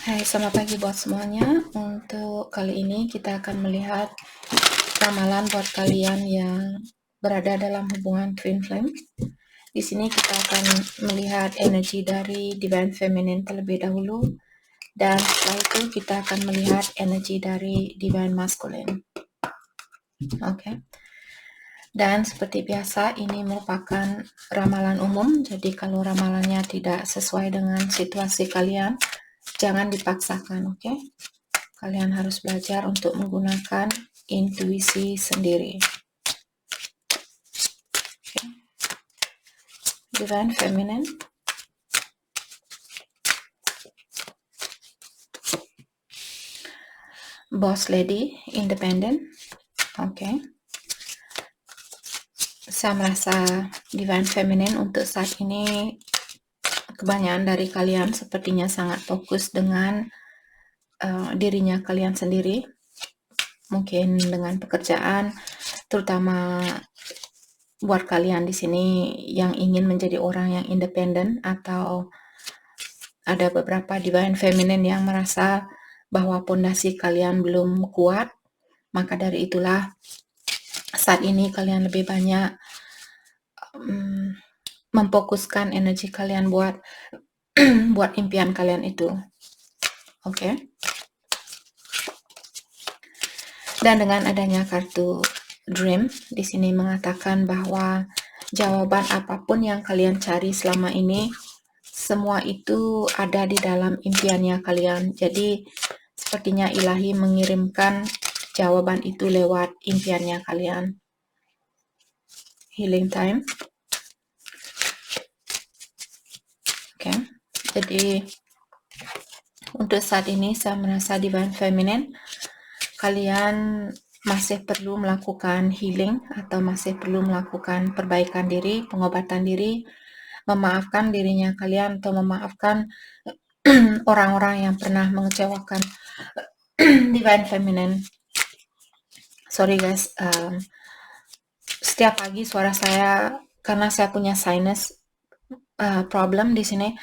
Hai, selamat pagi buat semuanya. Untuk kali ini kita akan melihat ramalan buat kalian yang berada dalam hubungan twin flame. Di sini kita akan melihat energi dari divine feminine terlebih dahulu, dan setelah itu kita akan melihat energi dari divine masculine. Oke. Dan seperti biasa, ini merupakan ramalan umum. Jadi kalau ramalannya tidak sesuai dengan situasi kalian, jangan dipaksakan, oke? Kalian harus belajar untuk menggunakan intuisi sendiri. Okay. Divine Feminine. Boss Lady, Independent. Oke. Saya merasa Divine Feminine untuk saat ini kebanyakan dari kalian sepertinya sangat fokus dengan dirinya kalian sendiri. Mungkin dengan pekerjaan, terutama buat kalian di sini yang ingin menjadi orang yang independen, atau ada beberapa divine feminine yang merasa bahwa pondasi kalian belum kuat. Maka dari itulah saat ini kalian lebih banyak memfokuskan energi kalian buat buat impian kalian itu. Oke. Dan dengan adanya kartu Dream di sini mengatakan bahwa jawaban apapun yang kalian cari selama ini, semua itu ada di dalam impiannya kalian. Jadi sepertinya ilahi mengirimkan jawaban itu lewat impiannya kalian. Healing time. Oke. Jadi untuk saat ini saya merasa Divine Feminine, kalian masih perlu melakukan healing atau masih perlu melakukan perbaikan diri, pengobatan diri, memaafkan dirinya kalian atau memaafkan orang-orang yang pernah mengecewakan Divine Feminine. Sorry guys, setiap pagi suara saya, karena saya punya sinus problem di sini,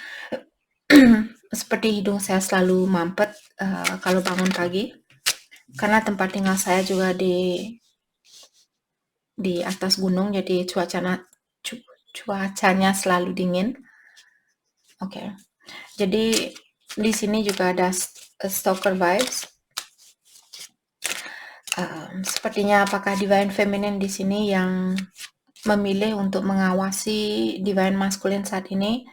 seperti hidung saya selalu mampet kalau bangun pagi, karena tempat tinggal saya juga di atas gunung, jadi cuacanya selalu dingin. Oke. Jadi di sini juga ada stalker vibes. Sepertinya apakah Divine Feminine di sini yang memilih untuk mengawasi Divine Masculine saat ini,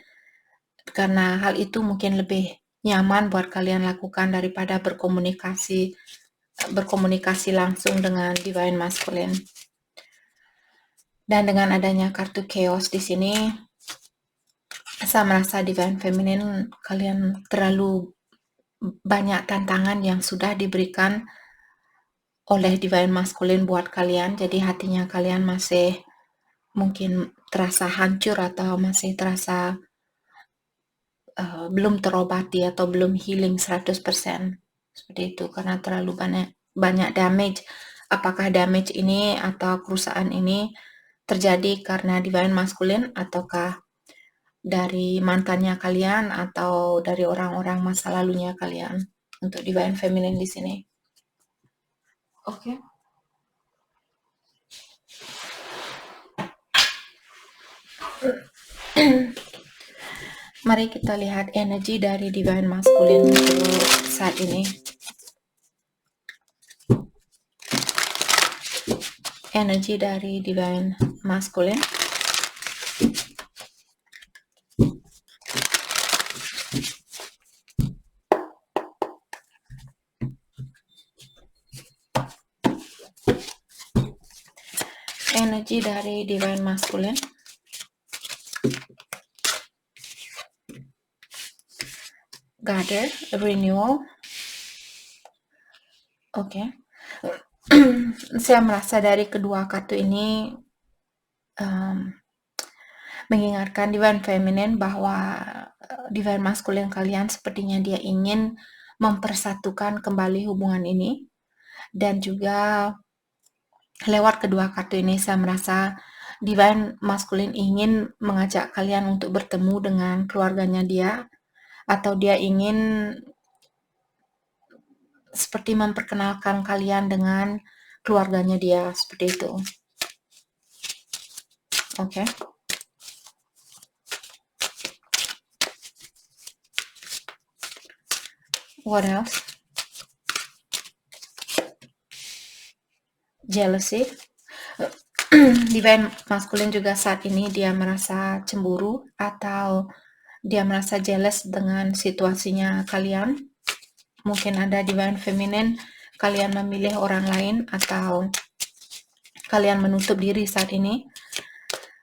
karena hal itu mungkin lebih nyaman buat kalian lakukan daripada berkomunikasi langsung dengan Divine Masculine. Dan dengan adanya kartu Chaos di sini, saya merasa Divine Feminine kalian terlalu banyak tantangan yang sudah diberikan oleh Divine Masculine buat kalian, jadi hatinya kalian masih mungkin terasa hancur atau masih terasa belum terobati atau belum healing 100%. Seperti itu, karena terlalu banyak damage. Apakah damage ini atau kerusakan ini terjadi karena Divine Masculine, ataukah dari mantannya kalian, atau dari orang-orang masa lalunya kalian untuk Divine Feminine di sini. Oke. Mari kita lihat energi dari Divine Masculine untuk saat ini. Energi dari Divine Masculine. Energi dari Divine Masculine. Gather, renewal. Oke. Saya merasa dari kedua kartu ini mengingatkan Divine Feminine bahwa Divine Masculine kalian sepertinya dia ingin mempersatukan kembali hubungan ini. Dan juga lewat kedua kartu ini saya merasa Divine Masculine ingin mengajak kalian untuk bertemu dengan keluarganya dia, atau dia ingin seperti memperkenalkan kalian dengan keluarganya dia, seperti itu. Oke. What else? Jealousy. Divine masculine juga saat ini dia merasa cemburu atau dia merasa jealous dengan situasinya kalian. Mungkin ada divine feminine, kalian memilih orang lain atau kalian menutup diri saat ini.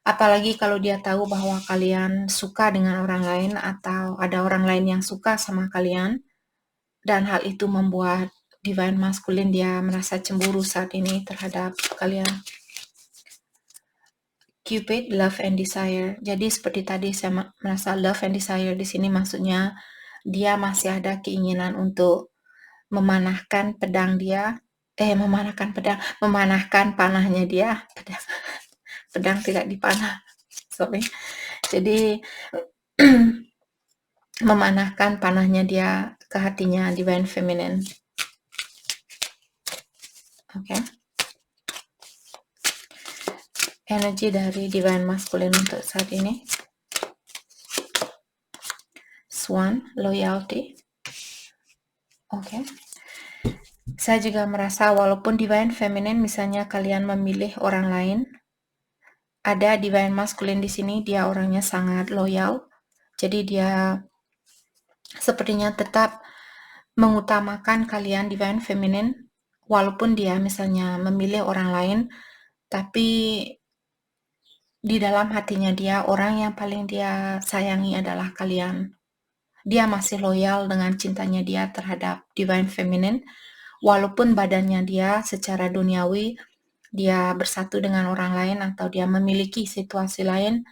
Apalagi kalau dia tahu bahwa kalian suka dengan orang lain atau ada orang lain yang suka sama kalian, dan hal itu membuat divine masculine dia merasa cemburu saat ini terhadap kalian. Cupid, love and desire. Jadi seperti tadi saya merasa love and desire di sini maksudnya dia masih ada keinginan untuk memanahkan panahnya dia. Pedang tidak dipanah. Sorry. Jadi memanahkan panahnya dia ke hatinya divine feminine. Oke. Energi dari divine masculine untuk saat ini. Swan, loyalty. Oke. Saya juga merasa walaupun divine feminine misalnya kalian memilih orang lain, ada divine masculine di sini dia orangnya sangat loyal. Jadi dia sepertinya tetap mengutamakan kalian divine feminine walaupun dia misalnya memilih orang lain, tapi di dalam hatinya dia orang yang paling dia sayangi adalah kalian. Dia masih loyal dengan cintanya dia terhadap divine feminine walaupun badannya dia secara duniawi dia bersatu dengan orang lain atau dia memiliki situasi lain,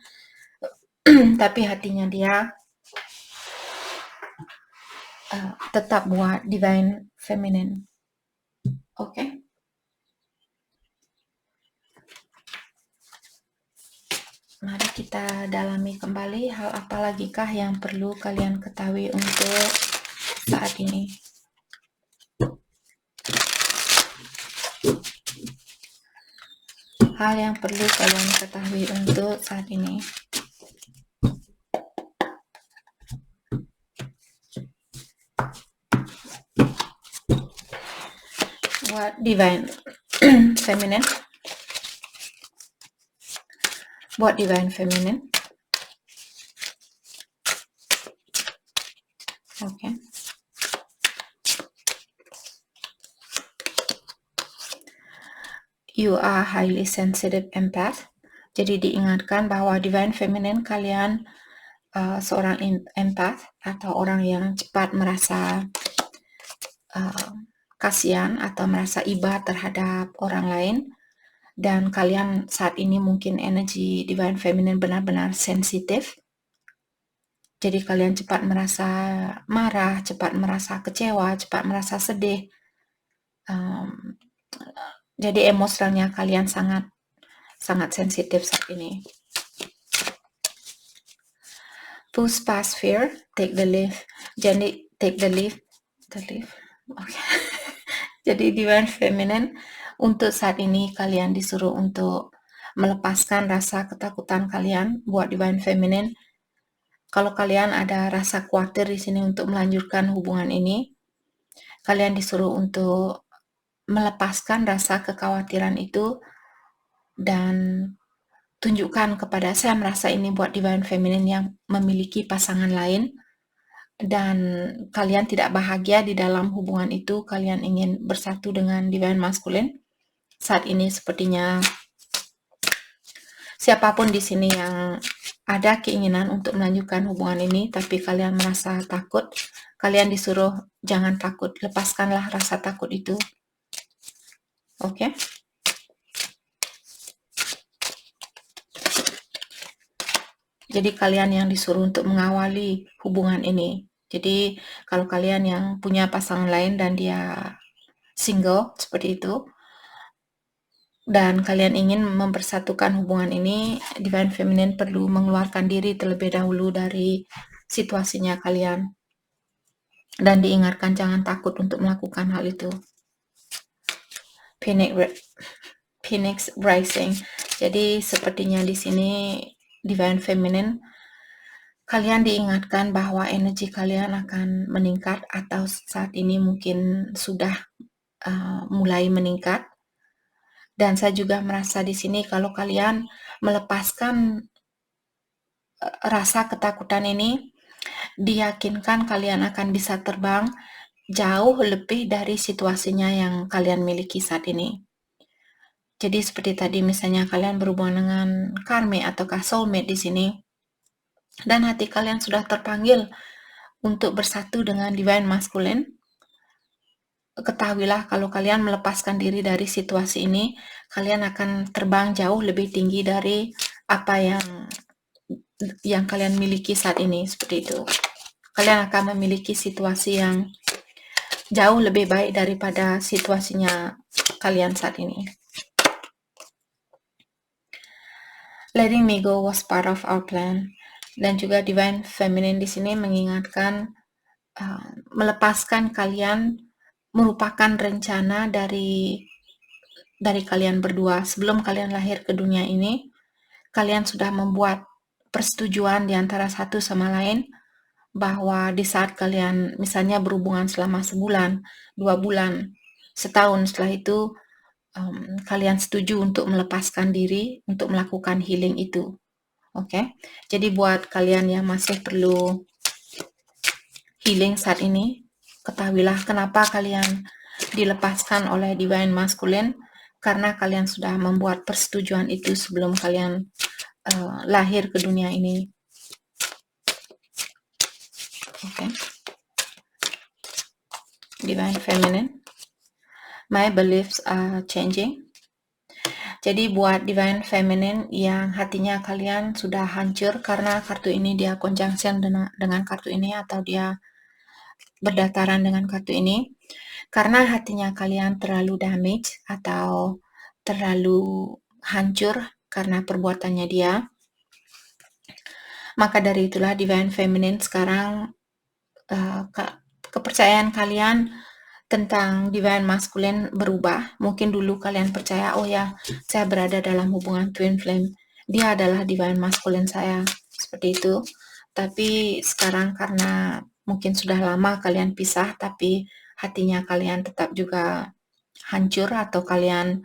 tapi hatinya dia tetap buat divine feminine. Oke. Mari kita dalami kembali hal apa lagikah yang perlu kalian ketahui untuk saat ini. Hal yang perlu kalian ketahui untuk saat ini. What divine feminine? What divine feminine? Oke. You are highly sensitive empath. Jadi diingatkan bahwa divine feminine kalian seorang empath atau orang yang cepat merasa kasihan atau merasa iba terhadap orang lain, dan kalian saat ini mungkin energi divine feminine benar-benar sensitif. Jadi kalian cepat merasa marah, cepat merasa kecewa, cepat merasa sedih. Jadi emosionalnya kalian sangat sensitif saat ini. Push past fear, take the leap. Jadi take the leap. Okay. Jadi divine feminine untuk saat ini kalian disuruh untuk melepaskan rasa ketakutan kalian buat divine feminine. Kalau kalian ada rasa khawatir di sini untuk melanjutkan hubungan ini, kalian disuruh untuk melepaskan rasa kekhawatiran itu dan tunjukkan kepada saya merasa ini buat divine feminine yang memiliki pasangan lain dan kalian tidak bahagia di dalam hubungan itu, kalian ingin bersatu dengan divine masculine. Saat ini sepertinya siapapun di sini yang ada keinginan untuk melanjutkan hubungan ini tapi kalian merasa takut, kalian disuruh jangan takut, lepaskanlah rasa takut itu. Oke. Jadi kalian yang disuruh untuk mengawali hubungan ini. Jadi kalau kalian yang punya pasangan lain dan dia single seperti itu, dan kalian ingin mempersatukan hubungan ini, divine feminine perlu mengeluarkan diri terlebih dahulu dari situasinya kalian. dan diingatkan jangan takut untuk melakukan hal itu. Phoenix Rising. Jadi sepertinya di sini Divine Feminine, kalian diingatkan bahwa energi kalian akan meningkat atau saat ini mungkin sudah mulai meningkat. Dan saya juga merasa di sini kalau kalian melepaskan rasa ketakutan ini, diyakinkan kalian akan bisa terbang jauh lebih dari situasinya yang kalian miliki saat ini. Jadi seperti tadi misalnya kalian berhubungan dengan karma ataukah soulmate di sini, dan hati kalian sudah terpanggil untuk bersatu dengan Divine Masculine, ketahuilah kalau kalian melepaskan diri dari situasi ini, kalian akan terbang jauh lebih tinggi dari apa yang kalian miliki saat ini, seperti itu. Kalian akan memiliki situasi yang jauh lebih baik daripada situasinya kalian saat ini. Letting me go was part of our plan. Dan juga Divine Feminine di sini mengingatkan melepaskan kalian merupakan rencana dari kalian berdua. Sebelum kalian lahir ke dunia ini, kalian sudah membuat persetujuan di antara satu sama lain bahwa di saat kalian misalnya berhubungan selama sebulan, 2 bulan, setahun, setelah itu kalian setuju untuk melepaskan diri untuk melakukan healing itu. Oke, jadi buat kalian yang masih perlu healing saat ini, ketahuilah kenapa kalian dilepaskan oleh Divine Masculine, karena kalian sudah membuat persetujuan itu sebelum kalian lahir ke dunia ini. Okay. Divine Feminine, my beliefs are changing. Jadi buat Divine Feminine yang hatinya kalian sudah hancur karena kartu ini dia conjunction dengan kartu ini atau dia berdataran dengan kartu ini, karena hatinya kalian terlalu damage atau terlalu hancur karena perbuatannya dia, maka dari itulah Divine Feminine sekarang kepercayaan kalian tentang Divine Masculine berubah. Mungkin dulu kalian percaya, oh ya, saya berada dalam hubungan Twin Flame, dia adalah Divine Masculine saya, seperti itu. Tapi sekarang karena mungkin sudah lama kalian pisah, tapi hatinya kalian tetap juga hancur atau kalian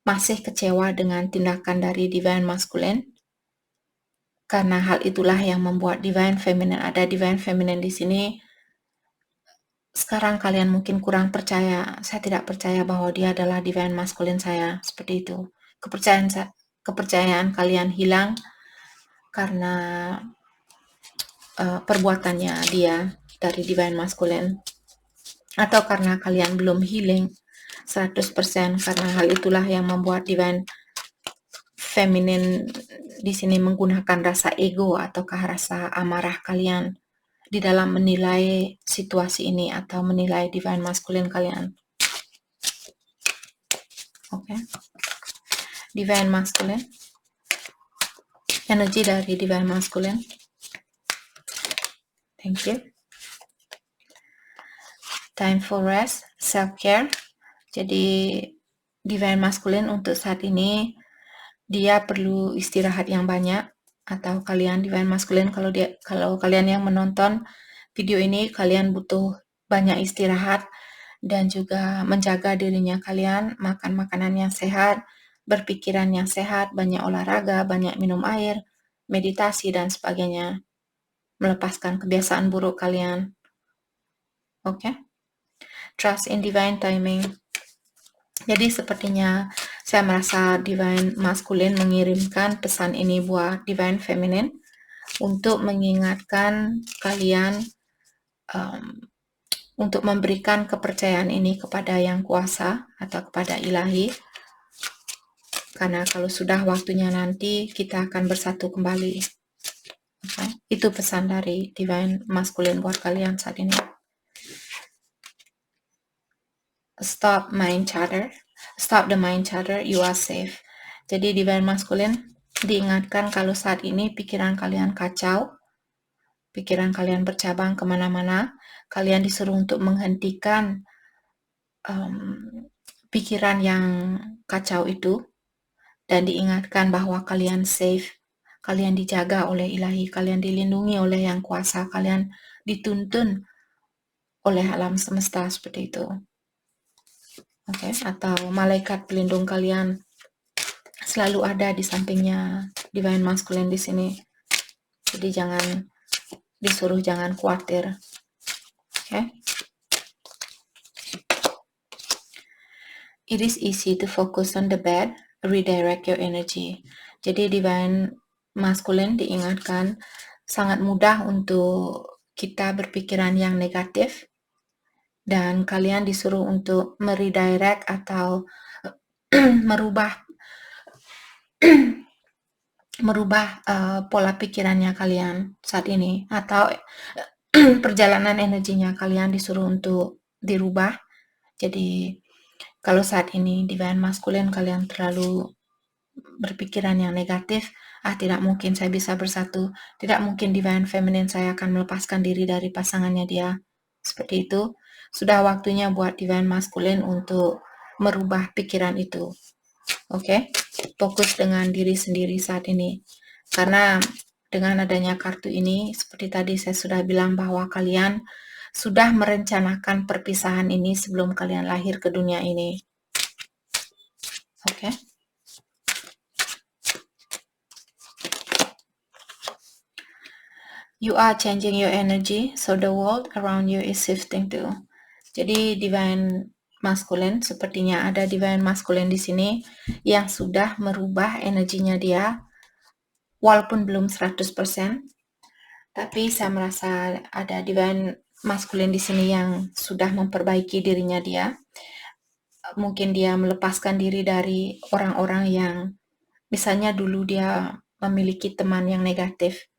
masih kecewa dengan tindakan dari Divine Masculine. Karena hal itulah yang membuat Divine Feminine ada. Divine Feminine di sini sekarang kalian mungkin kurang percaya. Saya tidak percaya bahwa dia adalah Divine Masculine saya, seperti itu. Kepercayaan kalian hilang karena perbuatannya dia dari Divine Masculine, atau karena kalian belum healing 100%, karena hal itulah yang membuat Divine Feminine di sini menggunakan rasa ego ataukah rasa amarah kalian di dalam menilai situasi ini atau menilai Divine Masculine kalian. Oke. Divine Masculine. Energi dari Divine Masculine. Thank you. Time for rest, self-care. Jadi Divine Masculine untuk saat ini dia perlu istirahat yang banyak, atau kalian Divine Masculine kalau kalian yang menonton video ini, kalian butuh banyak istirahat dan juga menjaga dirinya kalian, makan makanan yang sehat, berpikiran yang sehat, banyak olahraga, banyak minum air, meditasi dan sebagainya. Melepaskan kebiasaan buruk kalian. Oke? Trust in divine timing. Jadi sepertinya saya merasa Divine Masculine mengirimkan pesan ini buat Divine Feminine untuk mengingatkan kalian untuk memberikan kepercayaan ini kepada Yang Kuasa atau kepada Ilahi. Karena kalau sudah waktunya nanti kita akan bersatu kembali. Okay. Itu pesan dari Divine Masculine buat kalian saat ini. Stop mind chatter. Stop the mind chatter, you are safe. Jadi Divine Masculine diingatkan kalau saat ini pikiran kalian kacau, pikiran kalian bercabang kemana-mana, kalian disuruh untuk menghentikan pikiran yang kacau itu, dan diingatkan bahwa kalian safe, kalian dijaga oleh ilahi, kalian dilindungi oleh yang kuasa, kalian dituntun oleh alam semesta seperti itu. Oke, atau malaikat pelindung kalian selalu ada di sampingnya Divine Masculine di sini. Jadi disuruh jangan khawatir. Oke. It is easy to focus on the bad, redirect your energy. Jadi Divine Masculine diingatkan sangat mudah untuk kita berpikiran yang negatif, dan kalian disuruh untuk meredirect atau merubah pola pikirannya kalian saat ini, atau perjalanan energinya kalian disuruh untuk dirubah. Jadi kalau saat ini Divine Masculine kalian terlalu berpikiran yang negatif, tidak mungkin saya bisa bersatu, tidak mungkin Divine Feminine saya akan melepaskan diri dari pasangannya dia, seperti itu. Sudah waktunya buat Divine Masculine untuk merubah pikiran itu. Oke, fokus dengan diri sendiri saat ini. Karena dengan adanya kartu ini, seperti tadi saya sudah bilang bahwa kalian sudah merencanakan perpisahan ini sebelum kalian lahir ke dunia ini. Oke. You are changing your energy, so the world around you is shifting too. Jadi Divine Masculine, sepertinya ada Divine Masculine di sini yang sudah merubah energinya dia, walaupun belum 100%, tapi saya merasa ada Divine Masculine di sini yang sudah memperbaiki dirinya dia. Mungkin dia melepaskan diri dari orang-orang yang misalnya dulu dia memiliki teman yang negatif,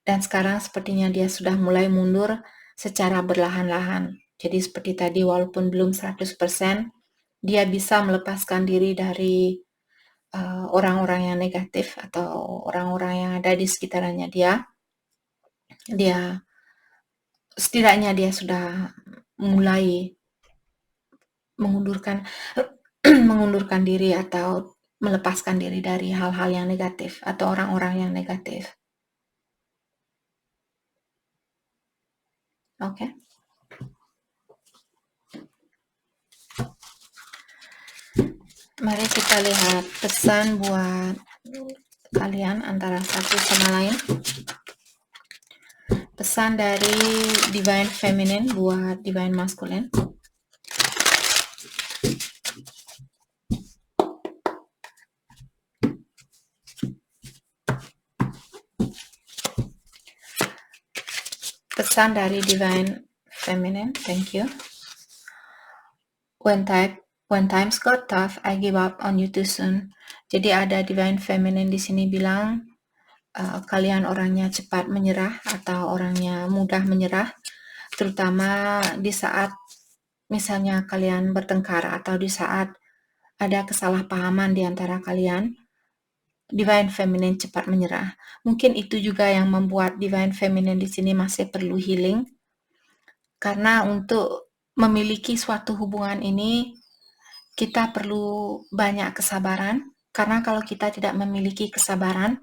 dan sekarang sepertinya dia sudah mulai mundur secara berlahan-lahan. Jadi seperti tadi, walaupun belum 100%, dia bisa melepaskan diri dari orang-orang yang negatif atau orang-orang yang ada di sekitarnya dia. Setidaknya dia sudah mulai mengundurkan diri atau melepaskan diri dari hal-hal yang negatif atau orang-orang yang negatif. Oke. Mari kita lihat pesan buat kalian antara satu sama lain. Pesan dari Divine Feminine buat Divine Masculine. Pesan dari Divine Feminine, thank you. When times got tough, I give up on you too soon. Jadi ada Divine Feminine di sini bilang, kalian orangnya cepat menyerah atau orangnya mudah menyerah, terutama di saat misalnya kalian bertengkar atau di saat ada kesalahpahaman di antara kalian. Divine Feminine cepat menyerah. Mungkin itu juga yang membuat Divine Feminine di sini masih perlu healing. Karena untuk memiliki suatu hubungan ini, kita perlu banyak kesabaran. Karena kalau kita tidak memiliki kesabaran,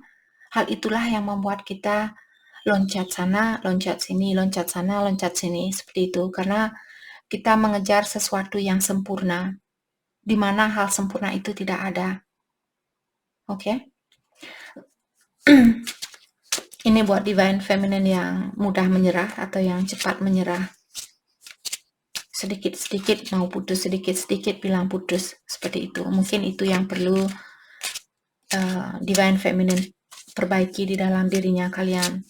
hal itulah yang membuat kita loncat sana, loncat sini, loncat sana, loncat sini, seperti itu. Karena kita mengejar sesuatu yang sempurna, di mana hal sempurna itu tidak ada. Oke? Ini buat Divine Feminine yang mudah menyerah atau yang cepat menyerah. Sedikit-sedikit mau putus, sedikit-sedikit bilang putus, seperti itu. Mungkin itu yang perlu Divine Feminine perbaiki di dalam dirinya kalian.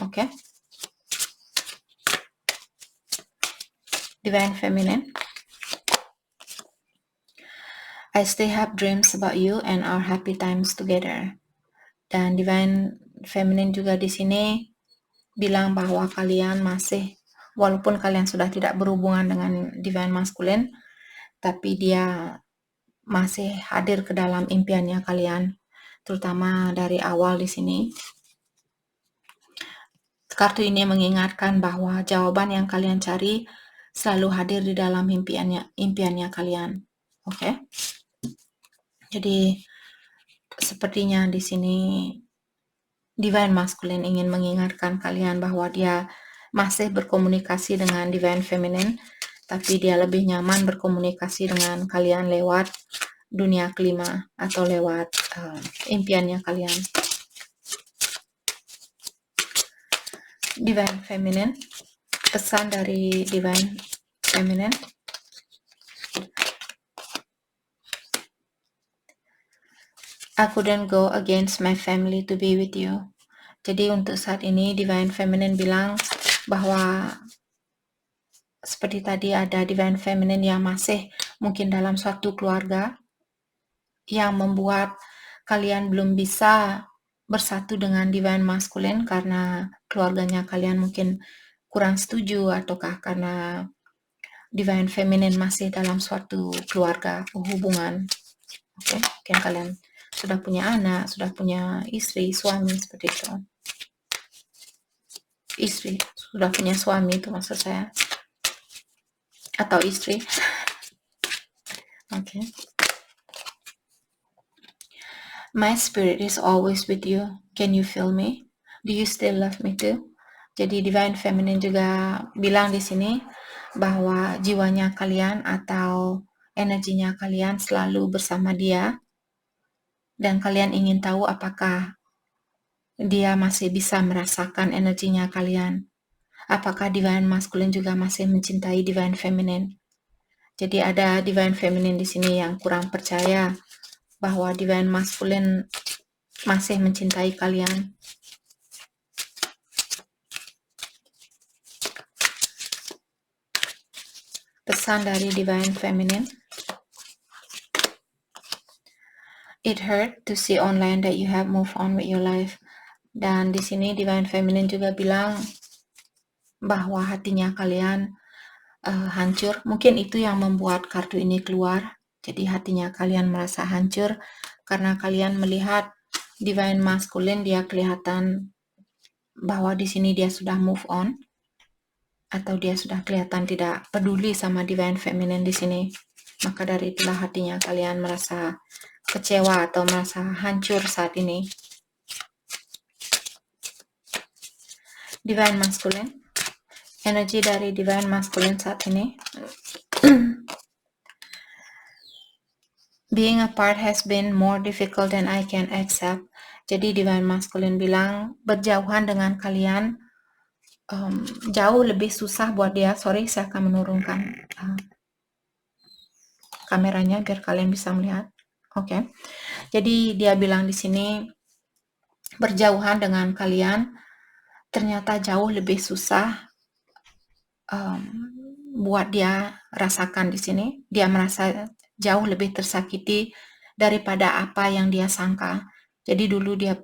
Oke? Divine Feminine. I still have dreams about you and our happy times together. Dan Divine Feminine juga di sini bilang bahwa kalian masih, walaupun kalian sudah tidak berhubungan dengan Divine Masculine, tapi dia masih hadir ke dalam impiannya kalian, terutama dari awal di sini. Kartu ini mengingatkan bahwa jawaban yang kalian cari selalu hadir di dalam impiannya kalian. Oke? Jadi sepertinya di sini Divine Masculine ingin mengingatkan kalian bahwa dia masih berkomunikasi dengan Divine Feminine, tapi dia lebih nyaman berkomunikasi dengan kalian lewat dunia kelima atau lewat impiannya kalian. Divine Feminine, pesan dari Divine Feminine. I couldn't go against my family to be with you. Jadi untuk saat ini Divine Feminine bilang bahwa seperti tadi ada Divine Feminine yang masih mungkin dalam suatu keluarga yang membuat kalian belum bisa bersatu dengan Divine Masculine karena keluarganya kalian mungkin kurang setuju ataukah karena Divine Feminine masih dalam suatu keluarga hubungan. Oke, mungkin kalian sudah punya anak, sudah punya istri, suami, seperti itu. Istri, sudah punya suami itu maksud saya. Atau istri. Oke. My spirit is always with you. Can you feel me? Do you still love me too? Jadi Divine Feminine juga bilang di sini bahwa jiwanya kalian atau energinya kalian selalu bersama dia. Dan kalian ingin tahu apakah dia masih bisa merasakan energinya kalian. Apakah Divine Masculine juga masih mencintai Divine Feminine? Jadi ada Divine Feminine di sini yang kurang percaya bahwa Divine Masculine masih mencintai kalian. Pesan dari Divine Feminine. It hurt to see online that you have moved on with your life. Dan di sini Divine Feminine juga bilang bahwa hatinya kalian hancur. Mungkin itu yang membuat kartu ini keluar. Jadi hatinya kalian merasa hancur karena kalian melihat Divine Masculine, dia kelihatan bahwa di sini dia sudah move on atau dia sudah kelihatan tidak peduli sama Divine Feminine di sini. Maka dari itulah hatinya kalian merasa kecewa atau merasa hancur saat ini. Divine Masculine, energi dari Divine Masculine saat ini. Being apart has been more difficult than I can accept. Jadi Divine Masculine bilang berjauhan dengan kalian jauh lebih susah buat dia. Sorry, saya akan menurunkan kameranya biar kalian bisa melihat. Oke. Jadi dia bilang di sini berjauhan dengan kalian ternyata jauh lebih susah buat dia rasakan di sini. Dia merasa jauh lebih tersakiti daripada apa yang dia sangka. Jadi dulu dia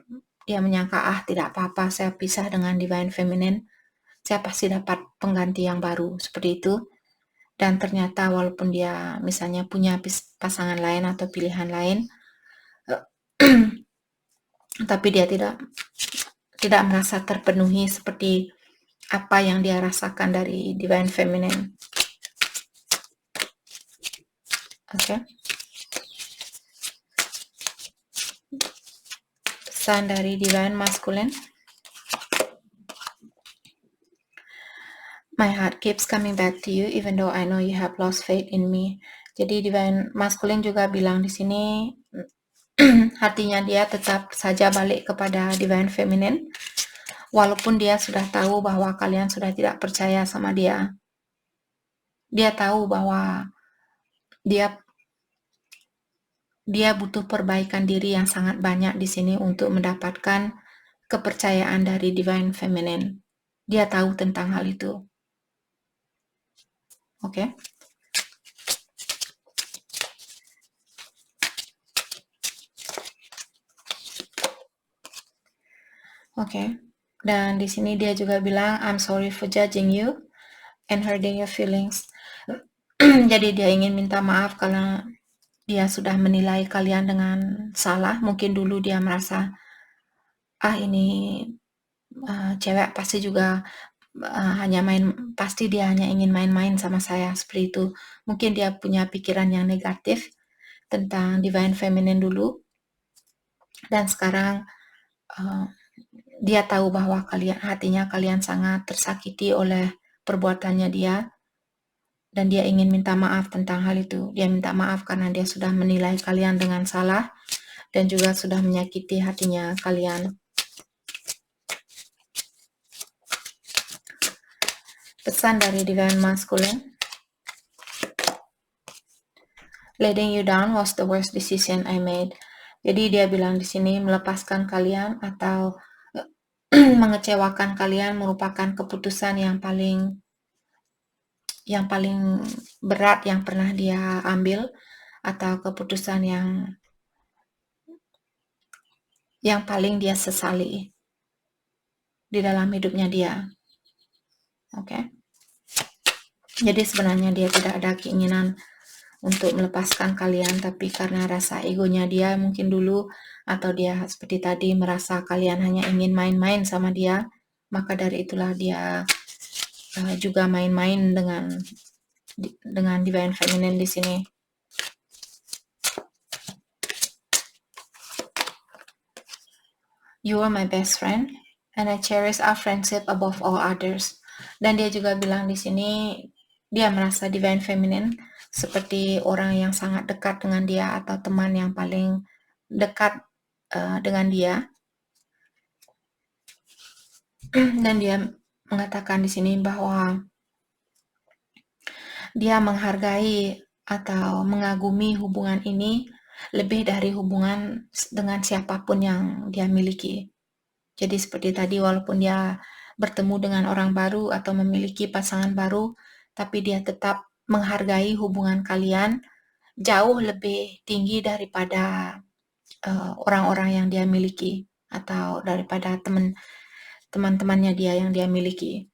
menyangka tidak apa-apa saya pisah dengan Divine Feminine, saya pasti dapat pengganti yang baru seperti itu. Dan ternyata walaupun dia misalnya punya pasangan lain atau pilihan lain, tapi dia tidak merasa terpenuhi seperti apa yang dia rasakan dari Divine Feminine. Oke. Pesan dari Divine Masculine. My heart keeps coming back to you even though I know you have lost faith in me. Jadi Divine Masculine juga bilang di sini hatinya dia tetap saja balik kepada Divine Feminine walaupun dia sudah tahu bahwa kalian sudah tidak percaya sama dia. Dia tahu bahwa dia butuh perbaikan diri yang sangat banyak di sini untuk mendapatkan kepercayaan dari Divine Feminine. Dia tahu tentang hal itu. Oke. Oke. Dan di sini dia juga bilang, I'm sorry for judging you and hurting your feelings. Jadi dia ingin minta maaf karena dia sudah menilai kalian dengan salah. Mungkin dulu dia merasa, ini cewek pasti juga pasti dia hanya ingin main-main sama saya, seperti itu. Mungkin dia punya pikiran yang negatif tentang divine feminine dulu, dan sekarang dia tahu bahwa hatinya kalian sangat tersakiti oleh perbuatannya dia, dan dia ingin minta maaf tentang hal itu. Dia minta maaf karena dia sudah menilai kalian dengan salah, dan juga sudah menyakiti hatinya kalian. Pesan dari Divine Masculine. Letting you down was the worst decision I made. Jadi dia bilang di sini melepaskan kalian atau mengecewakan kalian merupakan keputusan yang paling berat yang pernah dia ambil, atau keputusan yang paling dia sesali di dalam hidupnya dia. Oke. Jadi sebenarnya dia tidak ada keinginan untuk melepaskan kalian, tapi karena rasa egonya dia mungkin dulu, atau dia seperti tadi merasa kalian hanya ingin main-main sama dia, maka dari itulah dia juga main-main dengan Divine Feminine di sini. You are my best friend, and I cherish our friendship above all others. Dan dia juga bilang di sini dia merasa Divine Feminine seperti orang yang sangat dekat dengan dia, atau teman yang paling dekat dengan dia. Dan dia mengatakan di sini bahwa dia menghargai atau mengagumi hubungan ini lebih dari hubungan dengan siapapun yang dia miliki. Jadi seperti tadi, walaupun dia bertemu dengan orang baru atau memiliki pasangan baru, tapi dia tetap menghargai hubungan kalian jauh lebih tinggi daripada orang-orang yang dia miliki, atau daripada teman-temannya dia yang dia miliki.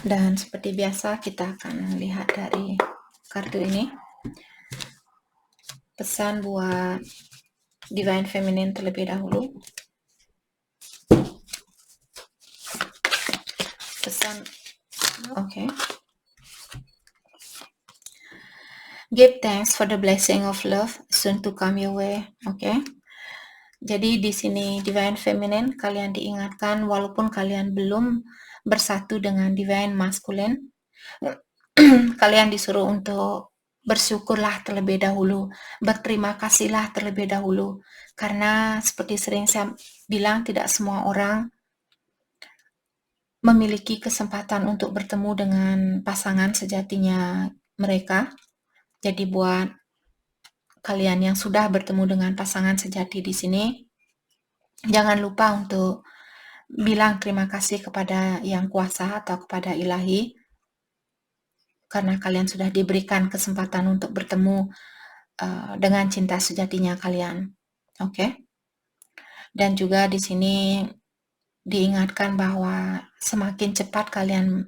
Dan seperti biasa kita akan lihat dari kartu ini. Pesan buat Divine Feminine terlebih dahulu. Pesan, okay. Give thanks for the blessing of love soon to come your way. Okay. Jadi di sini Divine Feminine, kalian diingatkan walaupun kalian belum bersatu dengan Divine Masculine, kalian disuruh untuk bersyukurlah terlebih dahulu, berterima kasihlah terlebih dahulu, karena seperti sering saya bilang, tidak semua orang memiliki kesempatan untuk bertemu dengan pasangan sejatinya mereka. Jadi buat kalian yang sudah bertemu dengan pasangan sejati di sini, jangan lupa untuk bilang terima kasih kepada Yang Kuasa atau kepada Ilahi, karena kalian sudah diberikan kesempatan untuk bertemu dengan cinta sejatinya kalian. Oke. Dan juga di sini diingatkan bahwa semakin cepat kalian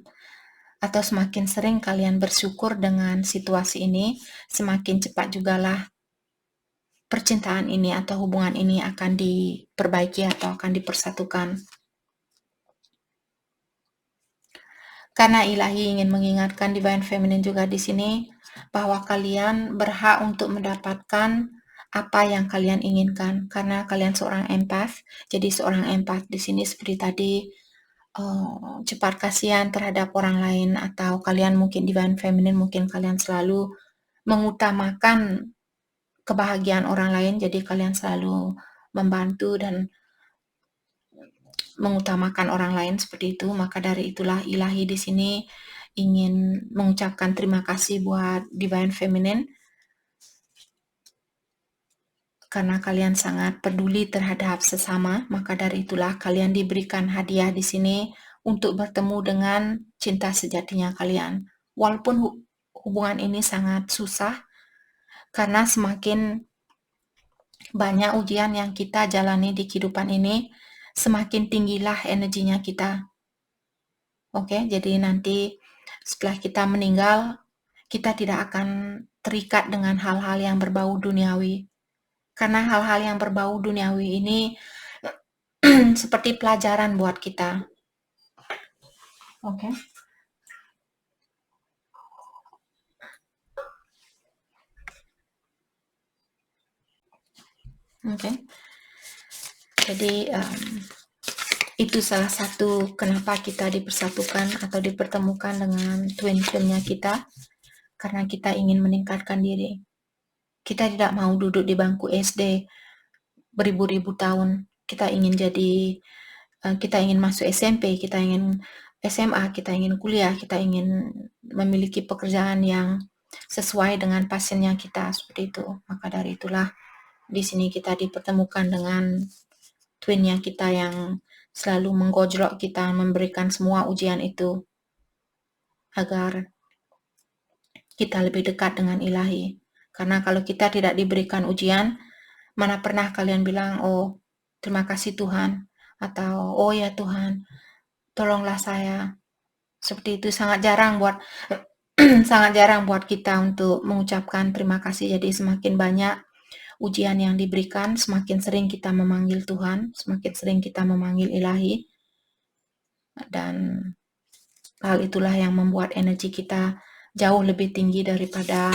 atau semakin sering kalian bersyukur dengan situasi ini, semakin cepat jugalah percintaan ini atau hubungan ini akan diperbaiki atau akan dipersatukan. Karena Ilahi ingin mengingatkan Divine Feminine juga di sini bahwa kalian berhak untuk mendapatkan apa yang kalian inginkan, karena kalian seorang empath. Jadi seorang empath di sini seperti tadi, cepat kasihan terhadap orang lain, atau kalian mungkin Divine Feminine, mungkin kalian selalu mengutamakan kebahagiaan orang lain, jadi kalian selalu membantu dan mengutamakan orang lain seperti itu. Maka dari itulah Ilahi di sini ingin mengucapkan terima kasih buat Divine Feminine, karena kalian sangat peduli terhadap sesama. Maka dari itulah kalian diberikan hadiah di sini untuk bertemu dengan cinta sejatinya kalian. Walaupun hubungan ini sangat susah, karena semakin banyak ujian yang kita jalani di kehidupan ini, semakin tinggilah energinya kita. Oke, jadi nanti setelah kita meninggal, kita tidak akan terikat dengan hal-hal yang berbau duniawi. Karena hal-hal yang berbau duniawi ini seperti pelajaran buat kita. Oke. Oke. Jadi itu salah satu kenapa kita dipersatukan atau dipertemukan dengan twin flame-nya kita, karena kita ingin meningkatkan diri. Kita tidak mau duduk di bangku SD beribu-ribu tahun. Kita ingin masuk SMP, kita ingin SMA, kita ingin kuliah, kita ingin memiliki pekerjaan yang sesuai dengan passionnya kita, seperti itu. Maka dari itulah di sini kita dipertemukan dengan twinnya kita yang selalu menggojlok kita, memberikan semua ujian itu agar kita lebih dekat dengan ilahi. Karena kalau kita tidak diberikan ujian, mana pernah kalian bilang, oh terima kasih Tuhan, atau oh ya Tuhan, tolonglah saya. Seperti itu sangat jarang buat kita untuk mengucapkan terima kasih. Jadi semakin banyak ujian yang diberikan, semakin sering kita memanggil Tuhan, semakin sering kita memanggil ilahi, dan hal itulah yang membuat energi kita jauh lebih tinggi daripada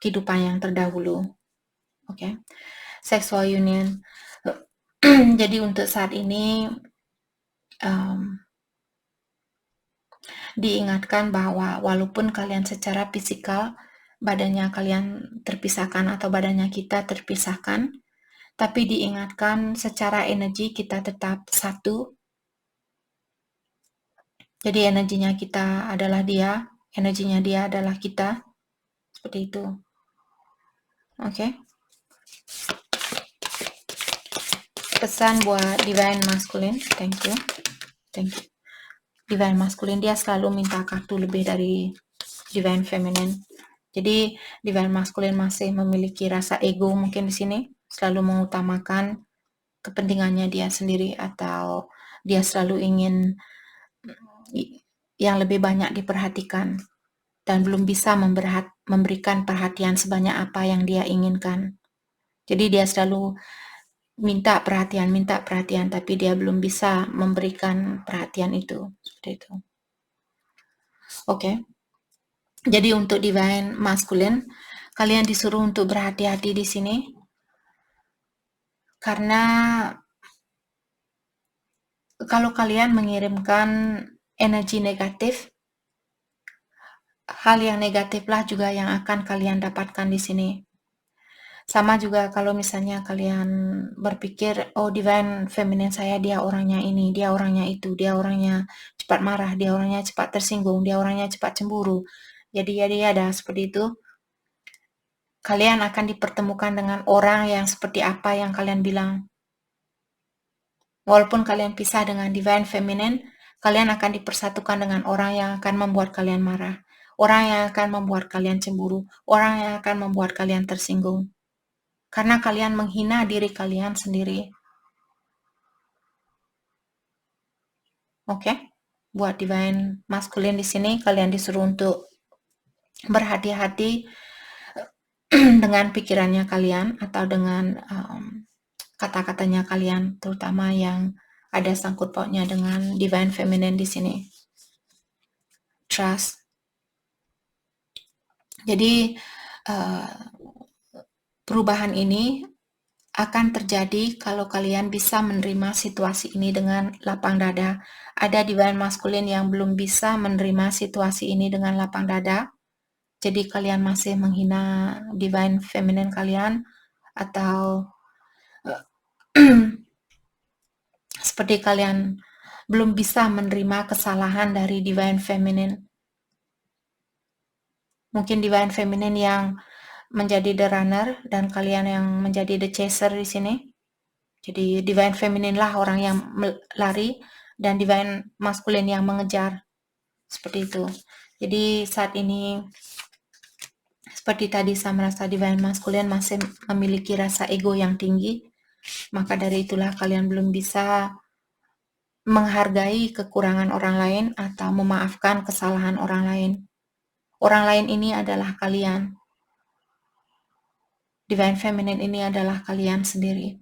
kehidupan yang terdahulu. Oke. Sexual union. Jadi untuk saat ini diingatkan bahwa walaupun kalian secara fisikal badannya kalian terpisahkan atau badannya kita terpisahkan, tapi diingatkan secara energi kita tetap satu. Jadi energinya kita adalah dia, energinya dia adalah kita. Seperti itu. Oke. Pesan buat Divine Masculine. Thank you. Divine Masculine dia selalu minta kartu lebih dari Divine Feminine. Jadi Divine Masculine masih memiliki rasa ego mungkin di sini, selalu mengutamakan kepentingannya dia sendiri, atau dia selalu ingin yang lebih banyak diperhatikan dan belum bisa memberikan perhatian sebanyak apa yang dia inginkan. Jadi dia selalu minta perhatian, tapi dia belum bisa memberikan perhatian itu. Seperti itu. Oke. Jadi untuk Divine Masculine, kalian disuruh untuk berhati-hati di sini. Karena kalau kalian mengirimkan energi negatif, hal yang negatiflah juga yang akan kalian dapatkan di sini. Sama juga kalau misalnya kalian berpikir, oh Divine Feminine saya dia orangnya ini, dia orangnya itu, dia orangnya cepat marah, dia orangnya cepat tersinggung, dia orangnya cepat cemburu. Jadi ada seperti itu. Kalian akan dipertemukan dengan orang yang seperti apa yang kalian bilang. Walaupun kalian pisah dengan Divine Feminine, kalian akan dipersatukan dengan orang yang akan membuat kalian marah, orang yang akan membuat kalian cemburu, orang yang akan membuat kalian tersinggung. Karena kalian menghina diri kalian sendiri. Oke? Buat Divine Masculine di sini, kalian disuruh untuk berhati-hati dengan pikirannya kalian atau dengan kata-katanya kalian, terutama yang ada sangkut pautnya dengan Divine Feminine di sini. Trust. Jadi perubahan ini akan terjadi kalau kalian bisa menerima situasi ini dengan lapang dada. Ada Divine Masculine yang belum bisa menerima situasi ini dengan lapang dada. Jadi kalian masih menghina Divine Feminine kalian, atau seperti kalian belum bisa menerima kesalahan dari Divine Feminine. Mungkin Divine Feminine yang menjadi the runner dan kalian yang menjadi the chaser di sini. Jadi Divine Feminine lah orang yang lari dan Divine Masculine yang mengejar. Seperti itu. Jadi saat ini seperti tadi saya merasa Divine Masculine masih memiliki rasa ego yang tinggi. Maka dari itulah kalian belum bisa menghargai kekurangan orang lain atau memaafkan kesalahan orang lain. Orang lain ini adalah kalian. Divine Feminine ini adalah kalian sendiri.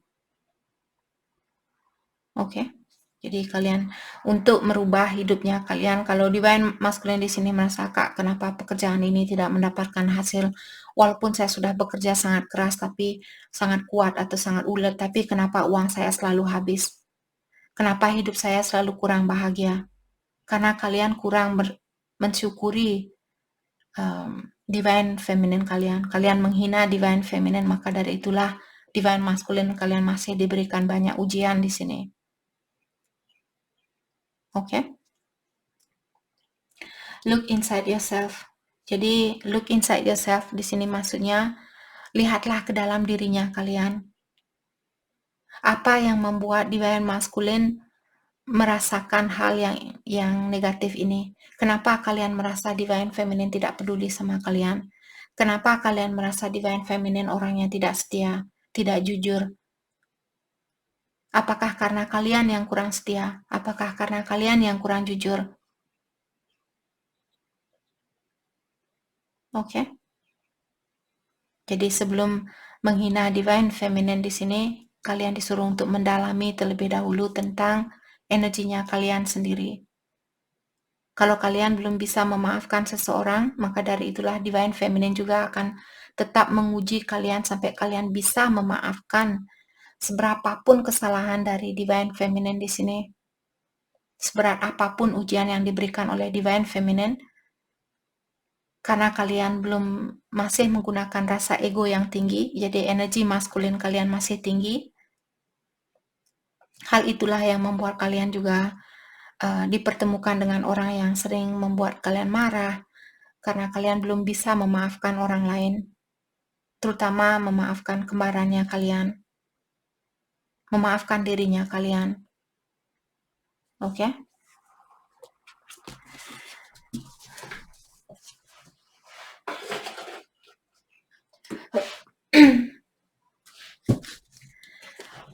Oke. Jadi kalian untuk merubah hidupnya kalian, kalau Divine Masculine di sini merasa, Kak, kenapa pekerjaan ini tidak mendapatkan hasil? Walaupun saya sudah bekerja sangat keras, tapi sangat kuat atau sangat ulet, tapi kenapa uang saya selalu habis? Kenapa hidup saya selalu kurang bahagia? Karena kalian kurang mensyukuri Divine Feminine kalian. Kalian menghina Divine Feminine, maka dari itulah Divine Masculine kalian masih diberikan banyak ujian di sini. Oke? Look inside yourself. Jadi look inside yourself di sini maksudnya lihatlah ke dalam dirinya kalian. Apa yang membuat Divine Masculine merasakan hal yang negatif ini? Kenapa kalian merasa Divine Feminine tidak peduli sama kalian? Kenapa kalian merasa Divine Feminine orangnya tidak setia, tidak jujur? Apakah karena kalian yang kurang setia? Apakah karena kalian yang kurang jujur? Oke. Jadi sebelum menghina Divine Feminine di sini, kalian disuruh untuk mendalami terlebih dahulu tentang energinya kalian sendiri. Kalau kalian belum bisa memaafkan seseorang, maka dari itulah Divine Feminine juga akan tetap menguji kalian sampai kalian bisa memaafkan seberapapun kesalahan dari Divine Feminine di sini. Seberat apapun ujian yang diberikan oleh Divine Feminine, karena kalian belum masih menggunakan rasa ego yang tinggi, jadi energi maskulin kalian masih tinggi. Hal itulah yang membuat kalian juga dipertemukan dengan orang yang sering membuat kalian marah, karena kalian belum bisa memaafkan orang lain, terutama memaafkan kembarannya kalian, memaafkan dirinya kalian. Oke?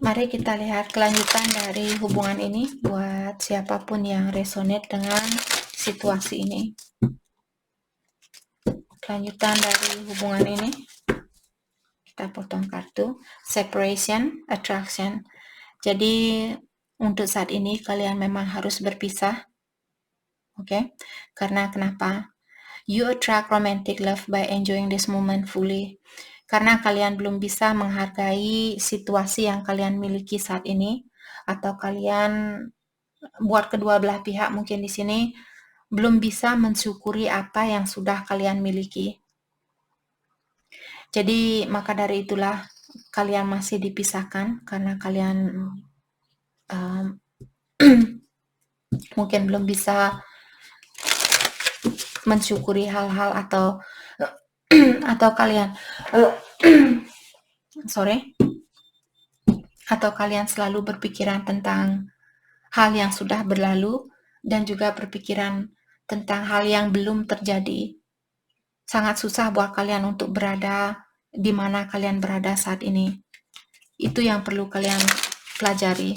Mari kita lihat kelanjutan dari hubungan ini buat siapapun yang resonate dengan situasi ini. Kelanjutan dari hubungan ini, kita potong kartu. Separation, attraction. Jadi untuk saat ini kalian memang harus berpisah. Oke? Karena kenapa? You attract romantic love by enjoying this moment fully. Karena kalian belum bisa menghargai situasi yang kalian miliki saat ini, atau kalian buat kedua belah pihak mungkin di sini belum bisa mensyukuri apa yang sudah kalian miliki. Jadi maka dari itulah kalian masih dipisahkan karena kalian mungkin belum bisa mensyukuri hal-hal atau kalian atau kalian selalu berpikiran tentang hal yang sudah berlalu dan juga berpikiran tentang hal yang belum terjadi. Sangat susah buat kalian untuk berada di mana kalian berada saat ini. Itu yang perlu kalian pelajari.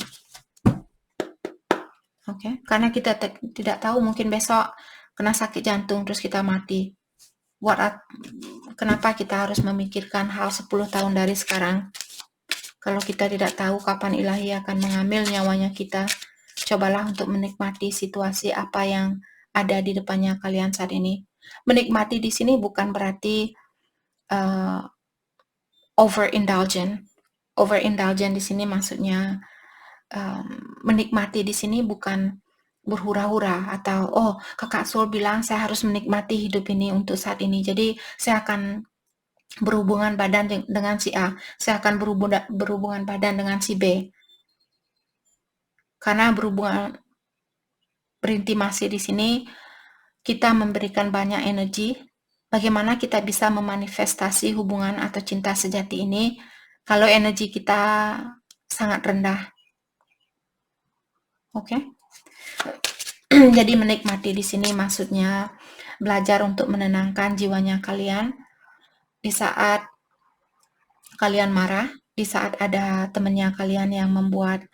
Oke, karena kita tidak tahu, mungkin besok kena sakit jantung terus kita mati. Kenapa kita harus memikirkan hal 10 tahun dari sekarang? Kalau kita tidak tahu kapan ilahi akan mengambil nyawanya kita, cobalah untuk menikmati situasi apa yang ada di depannya kalian saat ini. Menikmati di sini bukan berarti overindulgent. Overindulgent di sini maksudnya menikmati di sini bukan berhura-hura atau kakak Sol bilang saya harus menikmati hidup ini untuk saat ini, jadi saya akan berhubungan badan dengan si A, saya akan berhubungan badan dengan si B. Karena berintimasi di sini kita memberikan banyak energi. Bagaimana kita bisa memanifestasi hubungan atau cinta sejati ini kalau energi kita sangat rendah? Oke. Jadi menikmati di sini maksudnya belajar untuk menenangkan jiwanya kalian di saat kalian marah, di saat ada temannya kalian yang membuat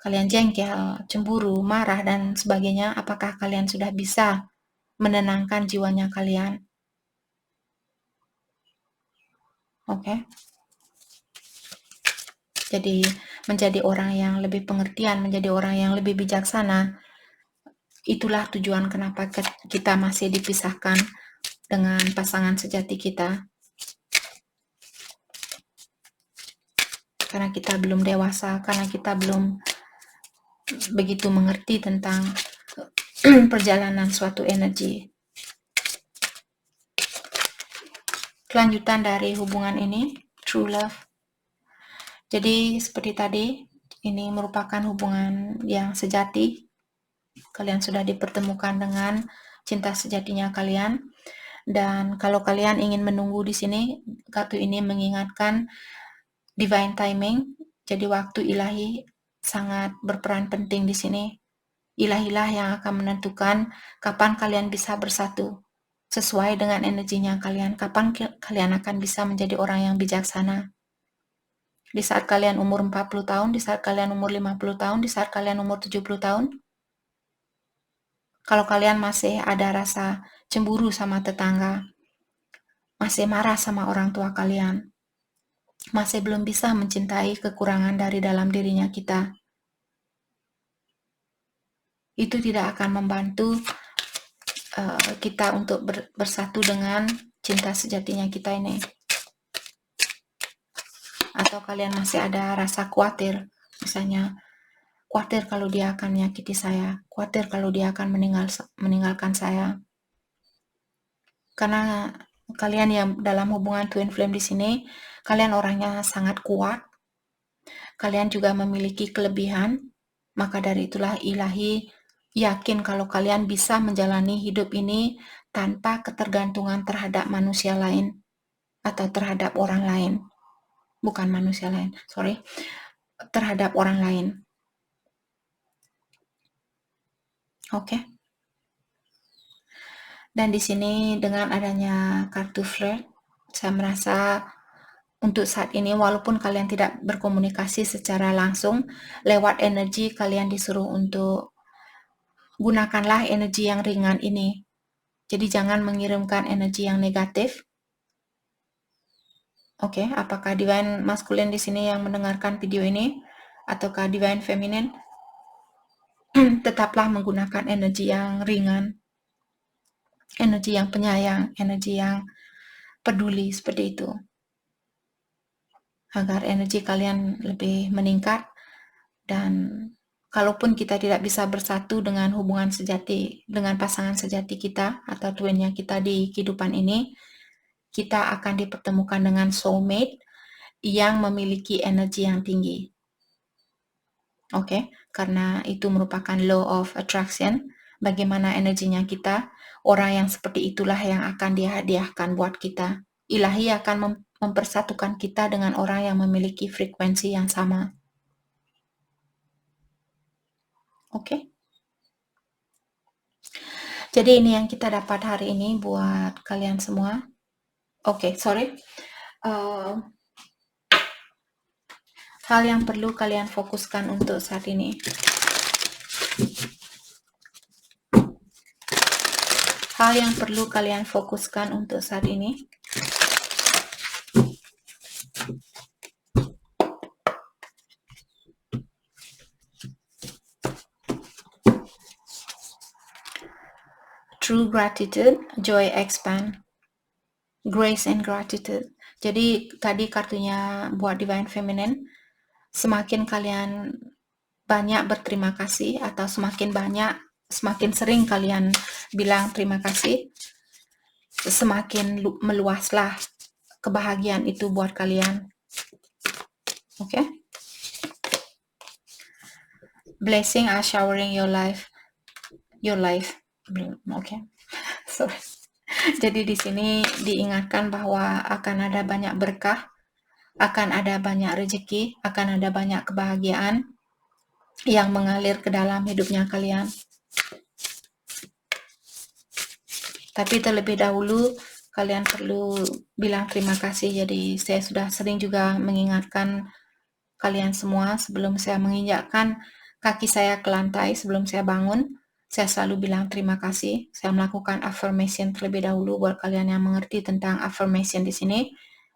kalian jengkel, cemburu, marah, dan sebagainya. Apakah kalian sudah bisa menenangkan jiwanya kalian? Oke. Jadi menjadi orang yang lebih pengertian, menjadi orang yang lebih bijaksana. Itulah tujuan kenapa kita masih dipisahkan dengan pasangan sejati kita. Karena kita belum dewasa, karena kita belum begitu mengerti tentang perjalanan suatu energi. Kelanjutan dari hubungan ini, true love. Jadi seperti tadi, ini merupakan hubungan yang sejati. Kalian sudah dipertemukan dengan cinta sejatinya kalian. Dan kalau kalian ingin menunggu di sini, kartu ini mengingatkan divine timing. Jadi waktu ilahi sangat berperan penting di sini. Ilahilah yang akan menentukan kapan kalian bisa bersatu sesuai dengan energinya kalian. Kapan kalian akan bisa menjadi orang yang bijaksana. Di saat kalian umur 40 tahun, di saat kalian umur 50 tahun, di saat kalian umur 70 tahun. Kalau kalian masih ada rasa cemburu sama tetangga, masih marah sama orang tua kalian, masih belum bisa mencintai kekurangan dari dalam dirinya kita, itu tidak akan membantu kita untuk bersatu dengan cinta sejatinya kita ini. Atau kalian masih ada rasa khawatir, misalnya khawatir kalau dia akan menyakiti saya, khawatir kalau dia akan meninggalkan saya. Karena kalian yang dalam hubungan twin flame di sini, kalian orangnya sangat kuat, kalian juga memiliki kelebihan, maka dari itulah ilahi yakin kalau kalian bisa menjalani hidup ini tanpa ketergantungan terhadap manusia lain atau terhadap orang lain. Bukan manusia lain, terhadap orang lain. Oke. Dan di sini dengan adanya kartu flirt, saya merasa untuk saat ini walaupun kalian tidak berkomunikasi secara langsung, lewat energi kalian disuruh untuk gunakanlah energi yang ringan ini. Jadi jangan mengirimkan energi yang negatif. Oke, apakah divine masculine di sini yang mendengarkan video ini ataukah divine feminine? Tetaplah menggunakan energi yang ringan, energi yang penyayang, energi yang peduli seperti itu. Agar energi kalian lebih meningkat dan kalaupun kita tidak bisa bersatu dengan hubungan sejati, dengan pasangan sejati kita atau twinnya kita di kehidupan ini, kita akan dipertemukan dengan soulmate yang memiliki energi yang tinggi. Oke, karena itu merupakan law of attraction. Bagaimana energinya kita, orang yang seperti itulah yang akan dihadiahkan buat kita. Ilahi akan mempersatukan kita dengan orang yang memiliki frekuensi yang sama. Oke. Jadi ini yang kita dapat hari ini buat kalian semua. Oke, sorry. Hal yang perlu kalian fokuskan untuk saat ini. Hal yang perlu kalian fokuskan untuk saat ini. True gratitude, joy expand. Grace and gratitude. Jadi tadi kartunya buat divine feminine, semakin kalian banyak berterima kasih atau semakin sering kalian bilang terima kasih, semakin meluaslah kebahagiaan itu buat kalian. Oke? Blessing are showering your life. Oke. Sorry. Jadi di sini diingatkan bahwa akan ada banyak berkah, akan ada banyak rezeki, akan ada banyak kebahagiaan yang mengalir ke dalam hidupnya kalian. Tapi terlebih dahulu kalian perlu bilang terima kasih. Jadi saya sudah sering juga mengingatkan kalian semua sebelum saya menginjakkan kaki saya ke lantai, sebelum saya bangun, saya selalu bilang terima kasih. Saya melakukan affirmation terlebih dahulu buat kalian yang mengerti tentang affirmation di sini.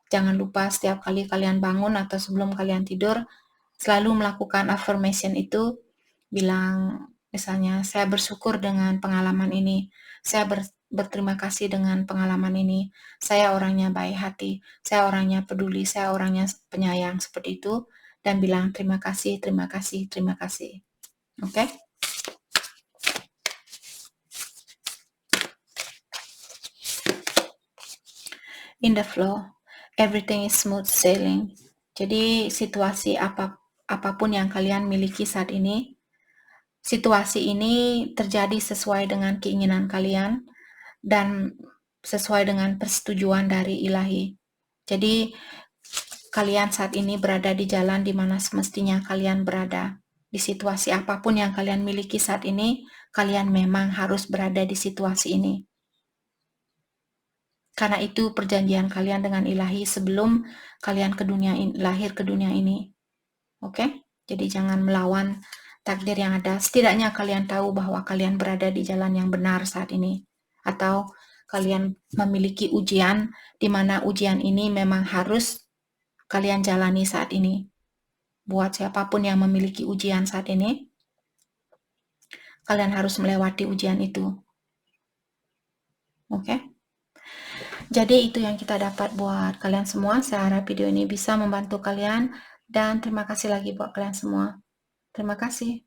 Jangan lupa setiap kali kalian bangun atau sebelum kalian tidur, selalu melakukan affirmation itu, bilang misalnya, saya bersyukur dengan pengalaman ini, saya berterima kasih dengan pengalaman ini, saya orangnya baik hati, saya orangnya peduli, saya orangnya penyayang, seperti itu, dan bilang terima kasih, terima kasih, terima kasih. Oke? In the flow, everything is smooth sailing. Jadi situasi apapun yang kalian miliki saat ini, situasi ini terjadi sesuai dengan keinginan kalian dan sesuai dengan persetujuan dari Ilahi. Jadi kalian saat ini berada di jalan di mana semestinya kalian berada. Di situasi apapun yang kalian miliki saat ini, kalian memang harus berada di situasi ini. Karena itu perjanjian kalian dengan Ilahi sebelum kalian lahir ke dunia ini. Oke? Jadi jangan melawan takdir yang ada. Setidaknya kalian tahu bahwa kalian berada di jalan yang benar saat ini. Atau kalian memiliki ujian di mana ujian ini memang harus kalian jalani saat ini. Buat siapapun yang memiliki ujian saat ini, kalian harus melewati ujian itu. Oke? Jadi itu yang kita dapat buat kalian semua. Saya harap video ini bisa membantu kalian dan terima kasih lagi buat kalian semua. Terima kasih.